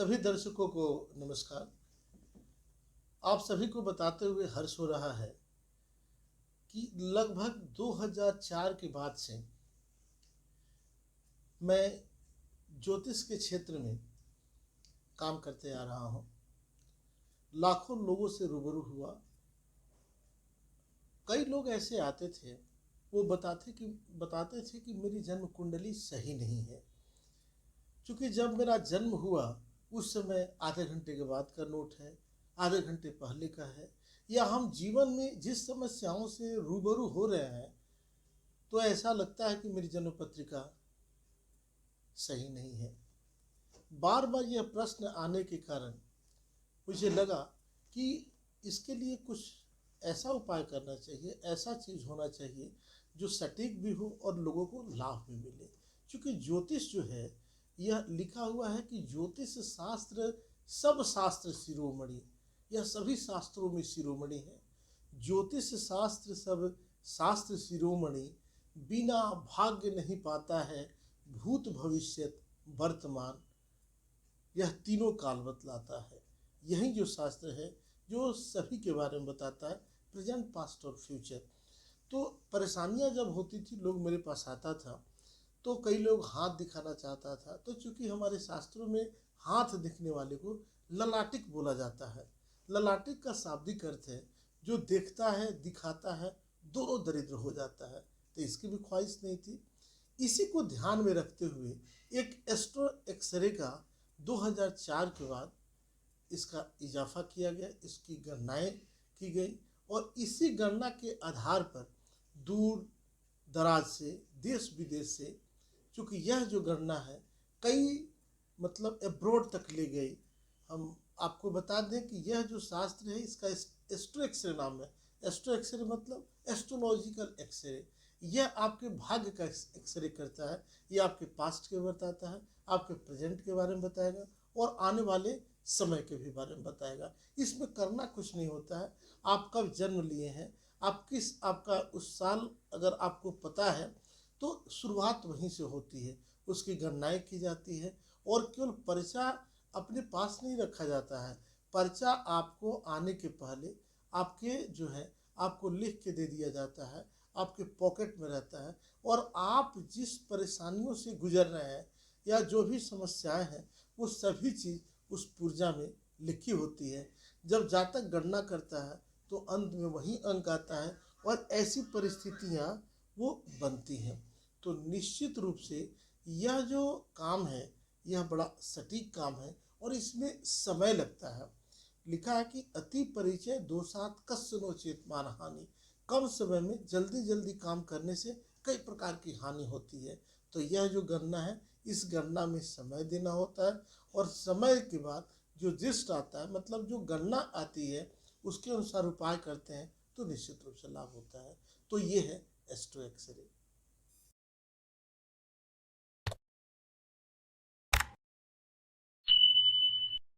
सभी दर्शकों को नमस्कार। आप सभी को बताते हुए हर्ष हो रहा है कि लगभग 2004 के बाद से मैं ज्योतिष के क्षेत्र में काम करते आ रहा हूँ। लाखों लोगों से रूबरू हुआ। कई लोग ऐसे आते थे, वो बताते थे कि मेरी जन्म कुंडली सही नहीं है। क्योंकि जब मेरा जन्म हुआ उस समय आधे घंटे के बाद का नोट है, आधे घंटे पहले का है, या हम जीवन में जिस समस्याओं से रूबरू हो रहे हैं तो ऐसा लगता है कि मेरी जन्म पत्रिका सही नहीं है। बार बार यह प्रश्न आने के कारण मुझे लगा कि इसके लिए कुछ ऐसा उपाय करना चाहिए, ऐसा चीज़ होना चाहिए जो सटीक भी हो और लोगों को लाभ भी मिले। क्योंकि ज्योतिष जो है, यह लिखा हुआ है कि ज्योतिष शास्त्र सब शास्त्र शिरोमणि, यह सभी शास्त्रों में शिरोमणि है। ज्योतिष शास्त्र सब शास्त्र शिरोमणि, बिना भाग्य नहीं पाता है भूत भविष्यत वर्तमान, यह तीनों काल बतलाता है। यही जो शास्त्र है जो सभी के बारे में बताता है, प्रेजेंट पास्ट और फ्यूचर। तो परेशानियां जब होती थी, लोग मेरे पास आता था तो कई लोग हाथ दिखाना चाहता था, तो चूंकि हमारे शास्त्रों में हाथ दिखने वाले को ललाटिक बोला जाता है। ललाटिक का शाब्दिक अर्थ है जो देखता है, दिखाता है, दोनों दरिद्र हो जाता है। तो इसकी भी ख्वाहिश नहीं थी। इसी को ध्यान में रखते हुए एक एस्ट्रो एक्सरे का 2004 के बाद इसका इजाफा किया गया, इसकी गणनाएं की गई और इसी गणना के आधार पर दूर दराज से, देश विदेश से, क्योंकि यह जो गणना है कई एब्रोड तक ले गई। हम आपको बता दें कि यह जो शास्त्र है इसका एस्ट्रो एक्सरे नाम है। एस्ट्रो एक्सरे मतलब एस्ट्रोलॉजिकल एक्सरे। यह आपके भाग्य का एक्सरे करता है। यह आपके पास्ट के बताता है, आपके प्रेजेंट के बारे में बताएगा और आने वाले समय के भी बारे में बताएगा। इसमें करना कुछ नहीं होता है। आप कब जन्म लिए हैं, आपका उस साल अगर आपको पता है तो शुरुआत वहीं से होती है, उसकी गणनाएं की जाती है। और केवल पर्चा अपने पास नहीं रखा जाता है, पर्चा आपको आने के पहले आपके जो है आपको लिख के दे दिया जाता है, आपके पॉकेट में रहता है। और आप जिस परेशानियों से गुजर रहे हैं या जो भी समस्याएं हैं, वो सभी चीज़ उस पुर्जा में लिखी होती है। जब जातक गणना करता है तो अंत में वही अंक आता है और ऐसी परिस्थितियां वो बनती हैं। तो निश्चित रूप से यह जो काम है यह बड़ा सटीक काम है और इसमें समय लगता है। लिखा है कि अति परिचय दोषात कस्य नो चेत मानहानि। कम समय में जल्दी जल्दी काम करने से कई प्रकार की हानि होती है। तो यह जो गणना है, इस गणना में समय देना होता है और समय के बाद जो दृष्ट आता है, मतलब जो गणना आती है, उसके अनुसार उपाय करते हैं तो निश्चित रूप से लाभ होता है। तो ये है एस्ट्रो एक्सरे।